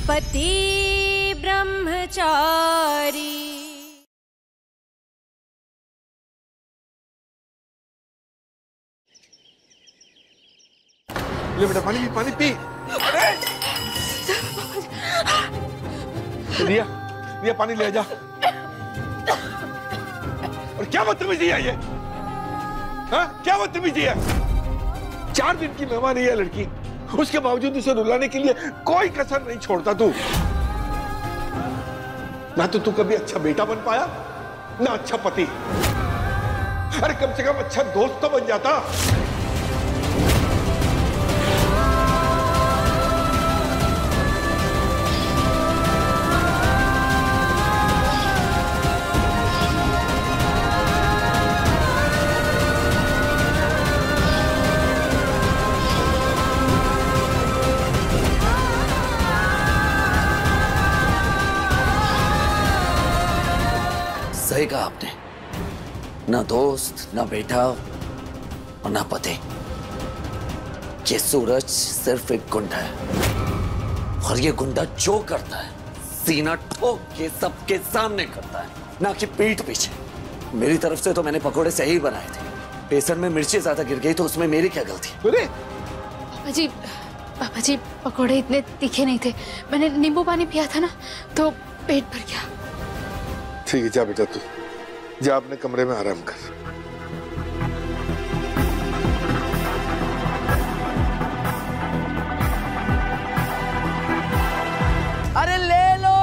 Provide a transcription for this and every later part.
पति ब्रह्मचारी। ले बेटा पानी पी, पानी पी। अरे रिया, रिया पानी ले जा। और क्या बदतमीजी है ये? हाँ, क्या बदतमीजी है? 4 दिन की मेहमान है ये लड़की, उसके बावजूद उसे रुलाने के लिए कोई कसर नहीं छोड़ता तू। ना तो तू कभी अच्छा बेटा बन पाया, ना अच्छा पति। अरे कम से कम अच्छा दोस्त तो बन जाता। सही कहा आपने, ना दोस्त, ना बेटा और ना पति। ये सूरज सिर्फ एक गुंडा है, और ये गुंडा जो करता है सीना ठोक के सबके सामने करता है, ना कि पीठ पीछे। मेरी तरफ से तो मैंने पकोड़े सही बनाए थे, बेसन में मिर्ची ज्यादा गिर गई तो उसमें मेरी क्या गलती? पापा जी पकोड़े इतने तीखे नहीं थे, मैंने नींबू पानी पिया था ना तो पेट भर गया। ठीक है, जा बेटा तू जा अपने कमरे में आराम कर। अरे ले लो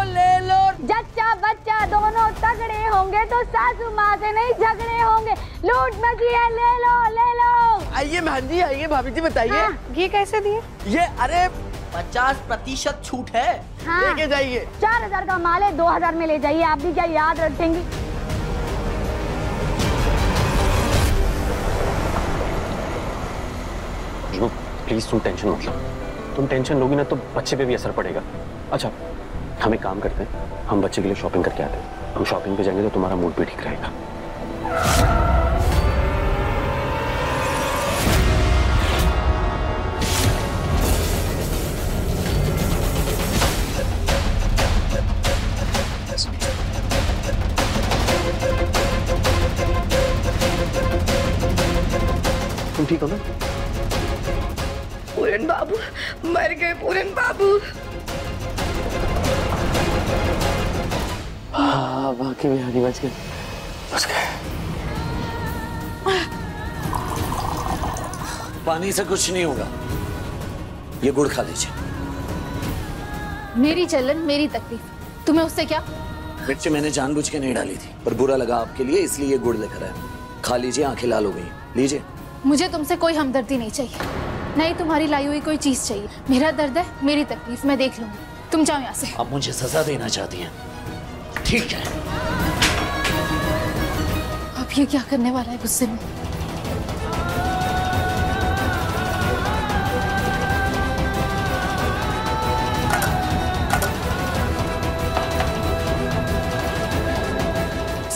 जच्चा बच्चा दोनों तगड़े होंगे तो सासू माँ से नहीं झगड़े होंगे। लूट मची है, ले लो। आइए बहन जी, आइए भाभी जी, बताइए। हाँ, ये कैसे दिए? ये अरे 50% छूट है। हाँ, लेके जाइए। 4000 का माल है, 2000 में ले जाइए। आप भी क्या याद रखेंगी? प्लीज तुम टेंशन मत लो। तुम टेंशन लोगी ना तो बच्चे पे भी असर पड़ेगा। अच्छा, हम एक काम करते हैं, हम बच्चे के लिए शॉपिंग करके आते हैं। हम शॉपिंग पे जाएंगे तो तुम्हारा मूड भी ठीक रहेगा। तुम ठीक हो ना? पूरन बाबू मर गए, पूरन बाबू। हाँ, बाकी भी हारी बच गए। पानी से कुछ नहीं होगा, ये गुड़ खा लीजिए। मेरी जलन मेरी तकलीफ, तुम्हें उससे क्या? मिर्ची मैंने जानबूझ के नहीं डाली थी, पर बुरा लगा आपके लिए इसलिए ये गुड़ लेकर आया। खा लीजिए, आंखें लाल हो गई। लीजिए। मुझे तुमसे कोई हमदर्दी नहीं चाहिए, नहीं तुम्हारी लाई हुई कोई चीज चाहिए। मेरा दर्द है, मेरी तकलीफ, मैं देख लूंगी। तुम जाओ यहाँ से। आप मुझे सजा देना चाहती हैं? ठीक है। अब ये क्या करने वाला है गुस्से में?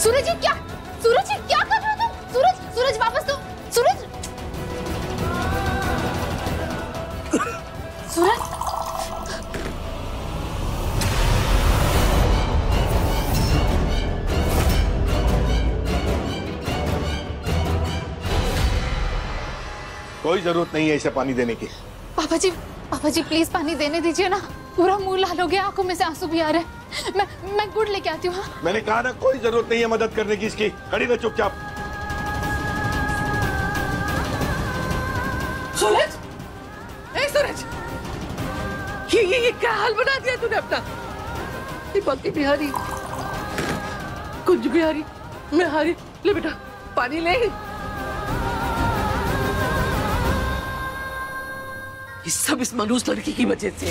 सूरज जी क्या? सूरज जी क्या कर रहे हो तुम? सूरज वापस दो। सूरज कोई जरूरत नहीं है इसे पानी देने की। पापा जी प्लीज पानी देने दीजिए ना, पूरा मुंह लाल हो गया, आंखों में से आंसू भी आ रहे हैं। मैं गुड़ लेके आती हूँ। हाँ? मैंने कहा ना, कोई जरूरत नहीं है मदद करने की इसकी। खड़ी रह चुपचाप। सूरज, ए सूरज, ये क्या हाल बना दिया तूने अपना? दीपक बिहारी, कुंज बिहारी, मैं हारी। ले बेटा पानी ले। ये सब इस मनूस लड़की की वजह से।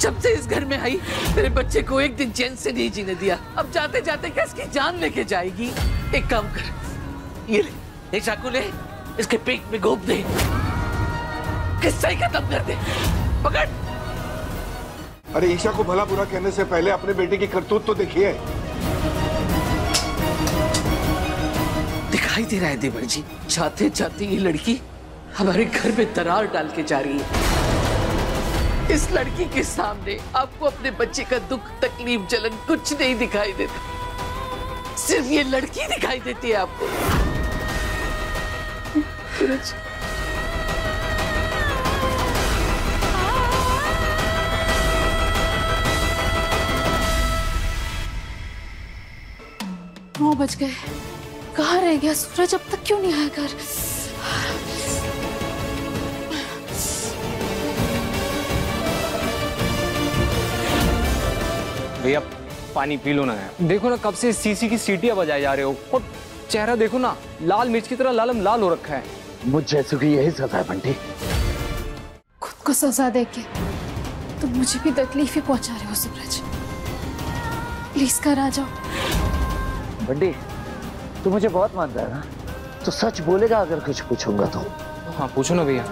जब से इस घर में आई मेरे बच्चे को एक दिन चैन से नहीं जीने दिया। अब जाते जाते क्या इसकी जान लेके जाएगी? एक काम कर, ये ले, एक चाकू ले, इसके पेट में घोंप दे, किस्सा ही खत्म कर दे। पकड़। अरे ईशा को भला बुरा कहने से पहले अपने बेटे की करतूत तो देखिए। दिखाई दे रहा है देवर जी, जाते जाते ये लड़की हमारे घर में दरार डाल के जा रही है। इस लड़की के सामने आपको अपने बच्चे का दुख, तकलीफ, जलन कुछ नहीं दिखाई देता। सिर्फ ये लड़की दिखाई देती है आपको। सूरज, नौ बज गए, कहाँ रह गया सूरज? अब तक क्यों नहीं आया घर? भैया पानी पी लो ना यार। देखो ना कब से सीसी की सीटियां बजाए जा रहे हो और चेहरा देखो ना, लाल मिर्च की तरह लालम लाल हो रखा है। मुझ जैसों की यही सजा है बंटी। खुद को सजा देके तुम मुझे भी तकलीफ ही पहुंचा रहे हो सूरज। प्लीज घर आ जाओ। बंटी तू मुझे बहुत मानता है ना, तो सच बोलेगा अगर कुछ पूछूंगा तो? हाँ पूछो ना भैया।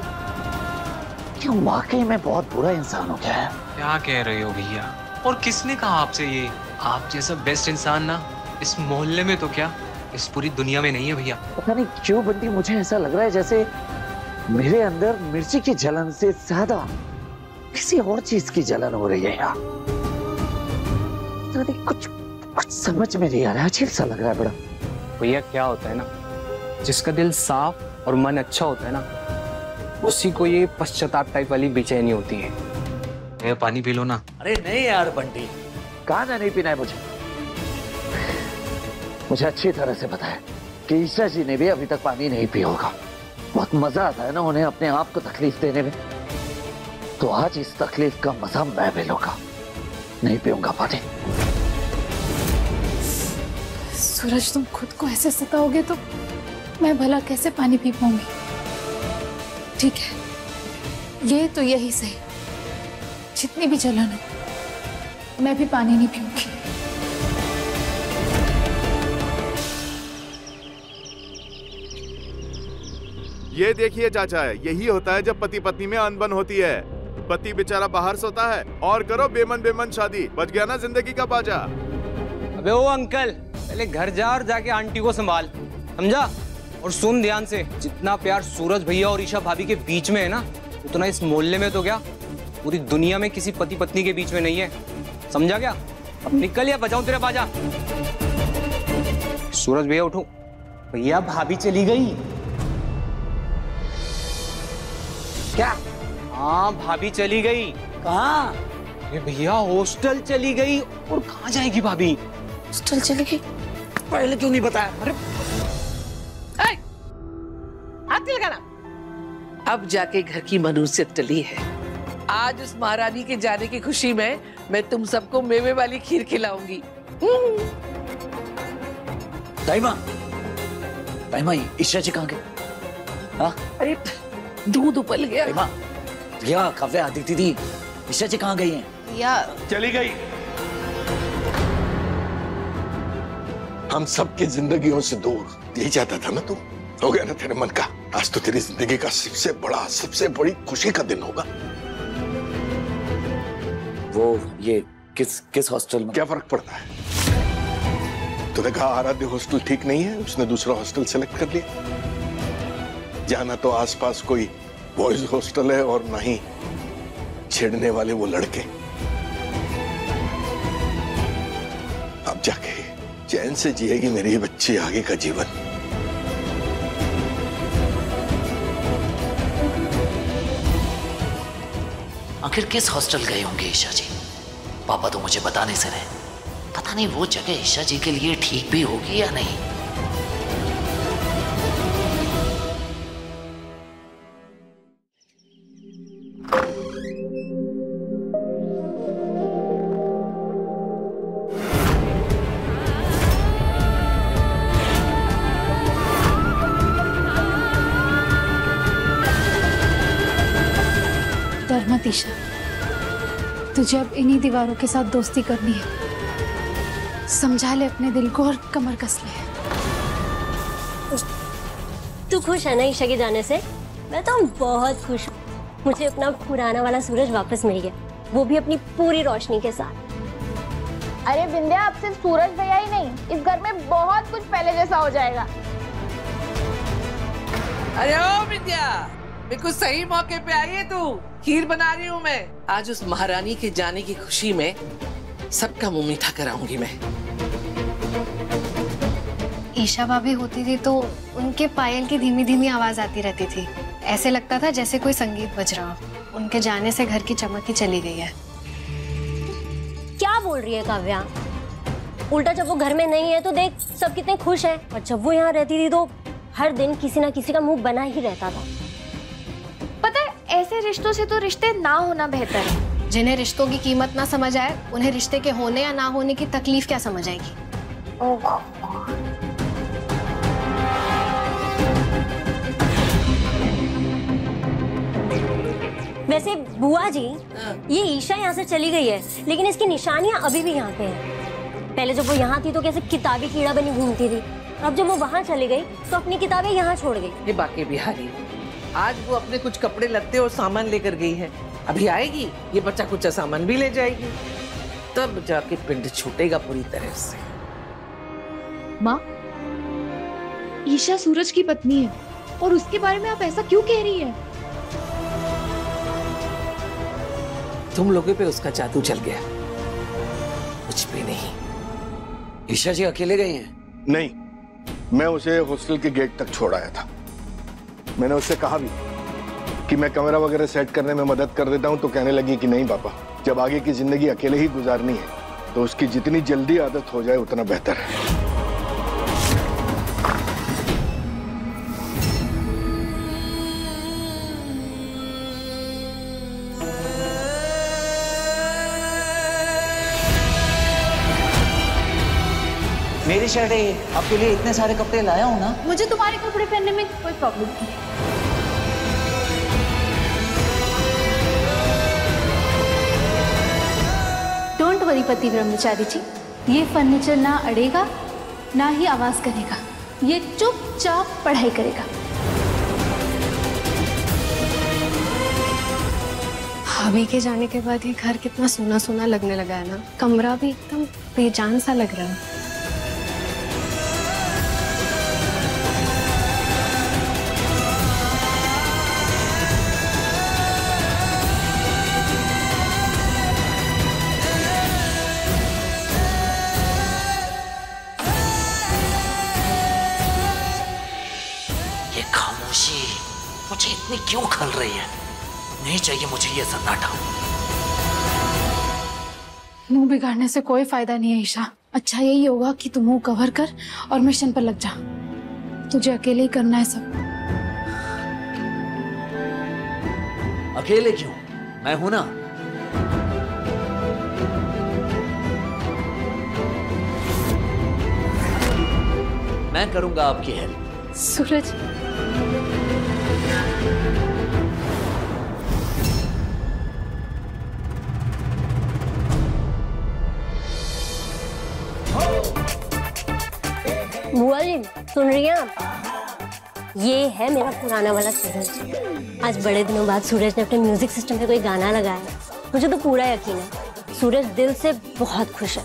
क्यों वाकई में बहुत बुरा इंसान हो गया है? क्या कह रहे हो भैया? और किसने कहा आपसे ये? आप जैसा बेस्ट इंसान ना इस मोहल्ले में तो क्या इस पूरी दुनिया में नहीं है भैया। पता नहीं क्यों बंटी मुझे ऐसा लग रहा है जैसे मेरे अंदर मिर्ची की जलन से ज्यादा किसी और चीज की जलन हो रही है यार। कुछ समझ में नहीं आ रहा है, अजीब सा लग रहा है बड़ा। भैया क्या होता है ना, जिसका दिल साफ और मन अच्छा होता है ना, उसी को ये पश्चाताप टाइप वाली बेचैनी होती है। भैया पानी पी लो ना। अरे नहीं यार बंटी, कहा ना नहीं पीना है मुझे। मुझे अच्छी तरह से पता है कि ईशा जी ने भी अभी तक पानी नहीं पिया होगा। बहुत मजा आता है ना उन्हें अपने आप को तकलीफ देने में, तो आज इस तकलीफ का मजा मैं भी लूंगा। नहीं पीऊंगा पानी। सूरज तुम खुद को ऐसे सताओगे तो मैं भला कैसे पानी पी पाऊंगी? ठीक है, ये तो यही सही, जितनी भी जलन हो मैं भी पानी नहीं पीऊंगी। ये देखिए चाचा, यही होता है जब पति पत्नी में अनबन होती है। पति बेचारा बाहर सोता है और करो बेमन बेमन शादी, बच गया ना जिंदगी का बाजा। अबे ओ अंकल, पहले घर जा और जाके आंटी को संभाल, समझा? और सुन ध्यान से, जितना प्यार सूरज भैया और ईशा भाभी के बीच में है ना, उतना इस मोहल्ले में तो क्या पूरी दुनिया में किसी पति पत्नी के बीच में नहीं है, समझा क्या? अब निकल या बजाऊं तेरा बाजा। सूरज भैया उठो। भैया भाभी चली गई। क्या? हाँ भाभी चली गई। कहाँ? अरे भैया हॉस्टल चली गई। और कहाँ जाएगी भाभी? हॉस्टल चली गई? पहले क्यों नहीं बताया? अरे हाथ लगाना। अब जाके घर की मनुष्यत टली है। आज उस महारानी के जाने की खुशी में मैं तुम सबको मेवे वाली खीर खिलाऊंगी। दाइमा, ईशा जी कहाँ गए? हाँ? अरे दूध उबल गया। दाइमा, भैया काव्य आदित्य दी, ईशा जी कहाँ गई हैं? या चली गई। हम सबकी जिंदगियों से दूर, यही चाहता था ना तू? हो गया ना तेरे मन का? आज तो तेरी जिंदगी का सबसे बड़ी खुशी का दिन होगा। वो ये किस हॉस्टल में? क्या फर्क पड़ता है? तूने कहा आराध्य हॉस्टल ठीक नहीं है, उसने दूसरा हॉस्टल सेलेक्ट कर लिया। जाना तो आसपास कोई बॉयज हॉस्टल है और ना ही छेड़ने वाले वो लड़के। अब जाके चैन से जिएगी मेरी बच्ची आगे का जीवन। आखिर किस हॉस्टल गए होंगे ईशा जी? पापा तो मुझे बताने से रहे। पता नहीं वो जगह ईशा जी के लिए ठीक भी होगी या नहीं। डर मत ईशा, तुझे अब इन्हीं दीवारों के साथ दोस्ती करनी है। समझा ले अपने दिल को और कमर कस ले। तू खुश है ना ईशा के जाने से? मैं तो बहुत खुश हूँ। मुझे अपना पुराना वाला सूरज वापस मिल गया, वो भी अपनी पूरी रोशनी के साथ। अरे बिंदिया, अब सिर्फ सूरज भैया ही नहीं, इस घर में बहुत कुछ पहले जैसा हो जाएगा। अरे ओ विद्या, बिल्कुल सही मौके पे आई है तू। खीर बना रही हूँ मैं। आज उस महारानी के जाने की खुशी में सबका मुंह मीठा कराऊंगी मैं। ईशा भाभी होती थी तो उनके पायल की धीमी धीमी आवाज आती रहती थी। ऐसे लगता था जैसे कोई संगीत बज रहा हो। उनके जाने से घर की चमक ही चली गई है। क्या बोल रही है काव्या? उल्टा जब वो घर में नहीं है तो देख सब कितने खुश हैं, और जब वो यहाँ रहती थी तो हर दिन किसी ना किसी का मुंह बना ही रहता था। पता है, ऐसे रिश्तों से तो रिश्ते ना होना बेहतर है। जिन्हें रिश्तों की कीमत ना समझ आए, उन्हें रिश्ते के होने या ना होने की तकलीफ क्या समझ आएगी? वैसे बुआ जी, ये ईशा यहाँ से चली गई है, लेकिन इसकी निशानियाँ अभी भी यहाँ पे हैं। पहले जब वो यहाँ थी तो कैसे किताबी कीड़ा बनी घूमती थी, अब जब वो वहाँ चली गई तो अपनी किताबें यहाँ छोड़ गई। ये बाकी बिहारी, आज वो अपने कुछ कपड़े लत्ते और सामान लेकर गई है। अभी आएगी, ये बच्चा कुछ सामान भी ले जाएगी, तब जाके पिंड छूटेगा पूरी तरह से। माँ, ईशा सूरज की पत्नी है और उसके बारे में आप ऐसा क्यों कह रही है? तुम लोगों पे उसका जादू चल गया, कुछ भी नहीं। ईशा जी अकेले गई हैं? नहीं, मैं उसे हॉस्टल के गेट तक छोड़ आया था। मैंने उससे कहा भी कि मैं कैमरा वगैरह सेट करने में मदद कर देता हूं, तो कहने लगी कि नहीं पापा, जब आगे की जिंदगी अकेले ही गुजारनी है तो उसकी जितनी जल्दी आदत हो जाए उतना बेहतर है। मेरी शर्ट है, आपके लिए इतने सारे कपड़े लाया हूं ना। मुझे तुम्हारे कपड़े पहनने में कोई प्रॉब्लम नहीं। डोंट वरी पति ब्रह्मचारी जी, ये फर्नीचर ना अड़ेगा ना ही आवाज करेगा, ये चुपचाप पढ़ाई करेगा। भाभी के जाने के बाद ये घर कितना सोना सोना लगने लगा है ना। कमरा भी एकदम बेजान सा लग रहा है। मुझे इतनी क्यों खल रही है? नहीं चाहिए मुझे ये सन्नाटा। मुंह बिगाड़ने से कोई फायदा नहीं है ईशा। अच्छा यही होगा कि तू मुंह कवर कर और मिशन पर लग जा। तुझे अकेले ही करना है सब। अकेले क्यों? मैं हूं ना। मैं करूंगा आपकी हेल्प। सूरज, बुआ जी सुन रही हैं आप? ये है मेरा पुराना वाला सूरज। आज बड़े दिनों बाद सूरज ने अपने म्यूजिक सिस्टम पे कोई गाना लगाया। मुझे तो पूरा यकीन है सूरज दिल से बहुत खुश है।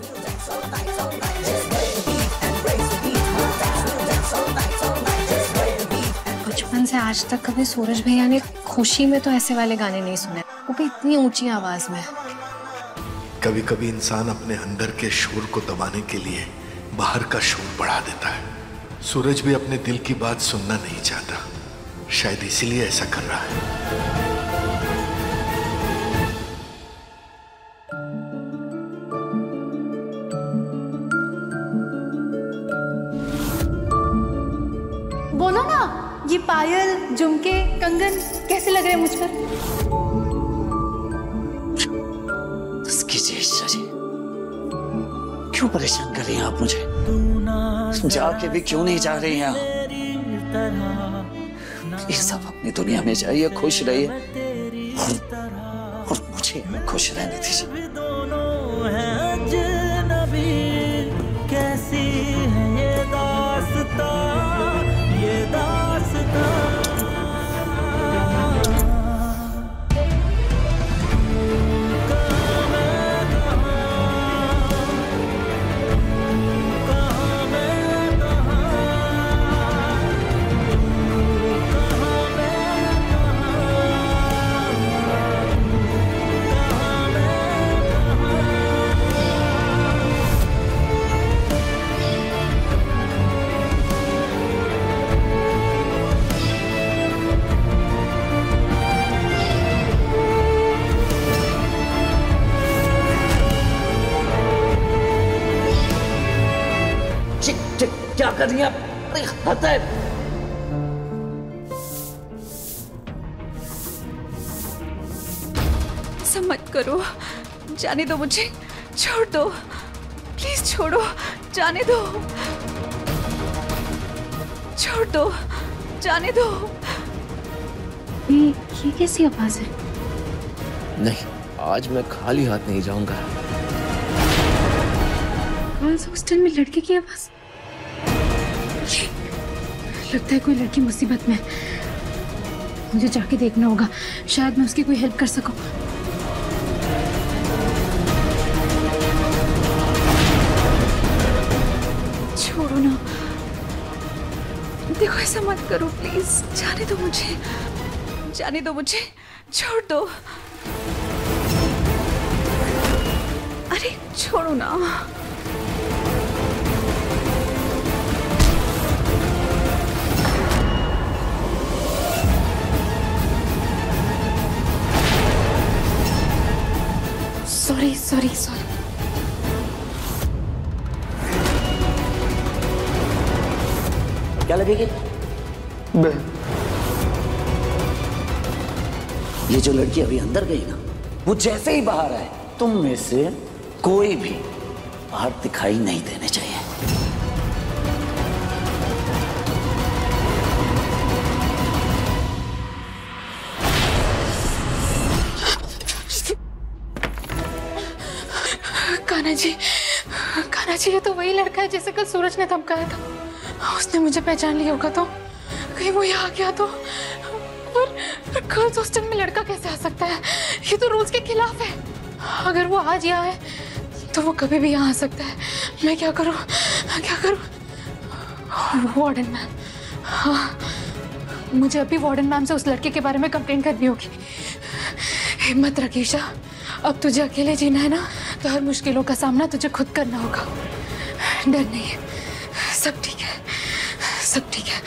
बचपन से आज तक कभी सूरज भैया ने खुशी में तो ऐसे वाले गाने नहीं सुने, वो भी इतनी ऊंची आवाज में। कभी कभी इंसान अपने अंदर के शोर को दबाने के लिए बाहर का शोर बढ़ा देता है। सूरज भी अपने दिल की बात सुनना नहीं चाहता, शायद इसीलिए ऐसा कर रहा है। बोलो ना, ये पायल, झुमके, कंगन कैसे लग रहे हैं मुझ पर? क्यों परेशान कर रही हैं आप मुझे? जाके भी क्यों नहीं जा रही हैं? ये सब अपनी दुनिया में जाइए, खुश रहिए और मुझे खुश रहने दीजिए। कैसी है ये दास्तां, ये दास्तां। क्या कर रही है? अरे हद है। ऐसा मत करो, जाने दो मुझे, छोड़ दो, प्लीज छोड़ो, जाने दो, छोड़ दो, जाने दो। ये कैसी आवाज है? नहीं, आज मैं खाली हाथ नहीं जाऊंगा। गर्ल्स हॉस्टल में लड़के की आवाज? लगता है कोई लड़की मुसीबत में। मुझे जाके देखना होगा, शायद मैं उसकी कोई हेल्प कर सकूं। छोड़ो ना, देखो ऐसा मत करो प्लीज, जाने दो मुझे, जाने दो मुझे, छोड़ दो। अरे छोड़ो ना। Sorry sorry sorry. क्या लगेगी? ये जो लड़की अभी अंदर गई ना, वो जैसे ही बाहर आए, तुम में से कोई भी बाहर दिखाई नहीं देने चाहिए। कान्हा जी, ये तो वही लड़का है जिसे कल सूरज ने धमकाया था। उसने मुझे पहचान लिया होगा तो कहीं वो यहाँ आ गया तो। पर गर्ल्स हॉस्टल में लड़का कैसे आ सकता है? ये तो रूल्स के खिलाफ है। अगर वो आज यहाँ है तो वो कभी भी यहाँ आ सकता है। मैं क्या करूँ, क्या करूँ? वार्डन मैम, हाँ, मुझे अभी वार्डन मैम से उस लड़के के बारे में कंप्लेंट करनी होगी। हिम्मत रख ईशा, अब तुझे अकेले जीना है ना, तो हर मुश्किलों का सामना तुझे खुद करना होगा। डर नहीं है, सब ठीक है, सब ठीक है।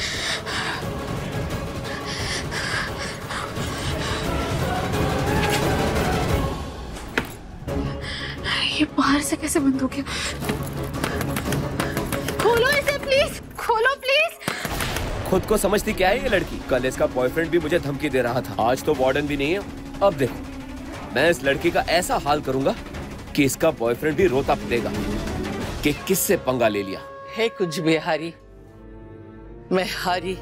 ये बाहर से कैसे बंद हो गया? खोलो इसे प्लीज, खोलो प्लीज। खुद को समझती क्या है ये लड़की? कल इसका बॉयफ्रेंड भी मुझे धमकी दे रहा था, आज तो वार्डन भी नहीं है। अब देखो, मैं इस लड़की का ऐसा हाल करूंगा कि इसका बॉयफ्रेंड भी रोता पिटेगा कि किससे पंगा ले लिया। है कुछ भी हारी, मैं हारी।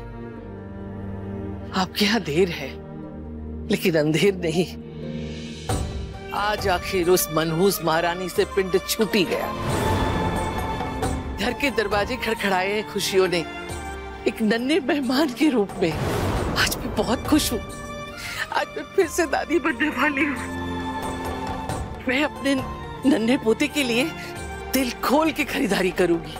आपके यहाँ देर है लेकिन अंधेर नहीं। आज आखिर उस मनहूस महारानी से पिंड छूट ही गया। घर के दरवाजे खड़खड़ाए हैं खुशियों ने, एक नन्हे मेहमान के रूप में। आज मैं बहुत खुश हूँ। आज मैं फिर से दादी बनने वाली हूँ। मैं अपने नन्हे पोते के लिए दिल खोल के खरीदारी करूंगी।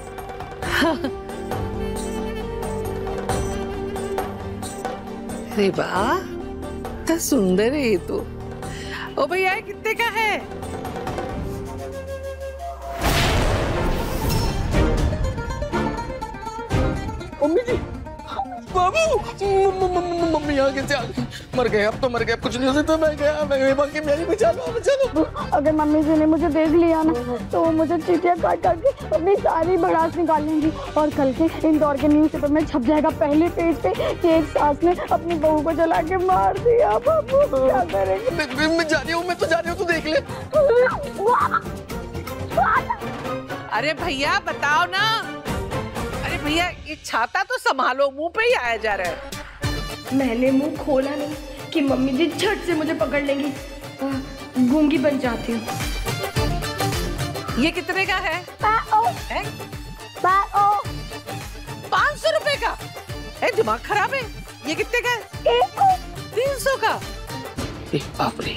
अरे वाह, इतना सुंदर है ये तो। ओ भैया, कितने का है? मम्मी जी, बाबू, मम्मी यहाँ कैसे आ गई? मर गए, अब तो मर गए, कुछ नहीं हो सकता। मैं गया, मैं बाकी मेरी बचा लो। अगर मम्मी जी ने मुझे देख लिया ना तो वो मुझे चीटियाँ काट काट के अपनी सारी भड़ास निकालेंगी और कल के इंदौर के न्यूज़पेपर में छप जाएगा पहले पेज पे कि एक सास ने अपनी बहू को जला के मार दिया। बाबू क्या करेंगे? मैं जा रही हूँ, मैं तो जा रही हूँ, तू देख ले। अरे भैया बताओ ना। अरे भैया, ये छाता तो संभालो, मुंह पे ही आया जा रहा है। मैंने मुंह खोला नहीं कि मम्मी जी झट से मुझे पकड़ लेंगी। गूंगी बन जाती हूँ। ये कितने का है? 500 रुपए का? दिमाग खराब है। ये कितने का है? 300 का। बाप रे।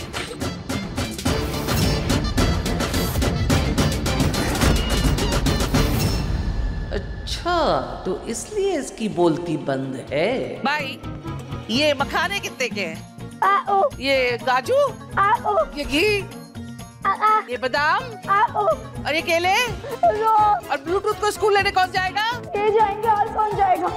अच्छा, तो इसलिए इसकी बोलती बंद है। भाई, ये मखाने कितने के हैं? ये काजू, ये घी, ये बादाम, और ये केले, और ब्लूटूथ को स्कूल लेने कौन जाएगा? ये जाएंगे, और कौन जाएगा?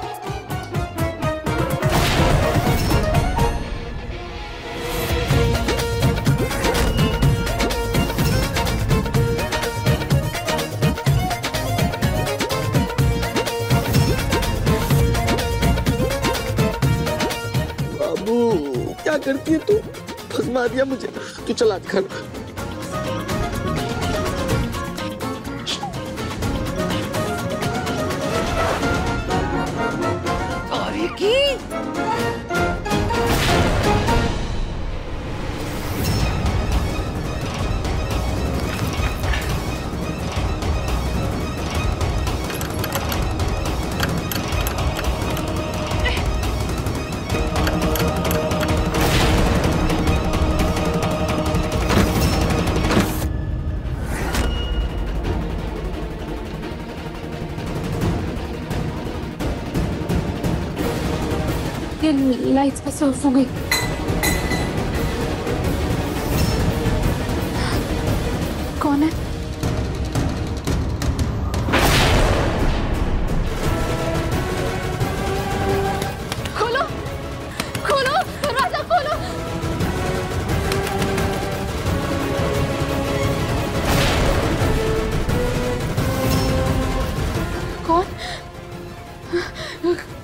करती है तू, फंसा दिया मुझे। तू चल आज घर। ये लाइट्स कैसे ऑफ हो गई? कौन है? खोलो, खोलो, दरवाजा खोलो। कौन?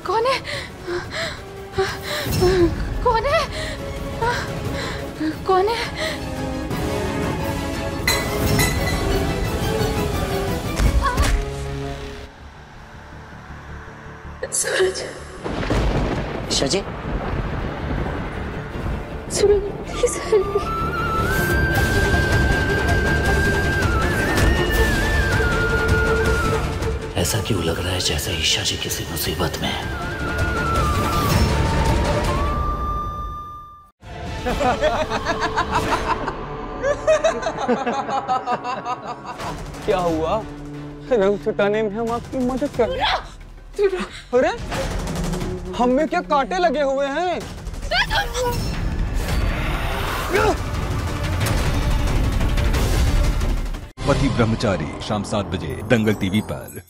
कौन है? कौन है? कौन है? सूरज। ईशा जी, सूरज प्लीज हेल्प मी। ऐसा क्यों लग रहा है जैसे ईशा जी किसी मुसीबत में है? क्या हुआ? रंग छुटाने में हम आपकी मदद कर रहे हैं। अरे हम में क्या कांटे लगे हुए हैं? पति ब्रह्मचारी शाम 7 बजे दंगल टीवी पर।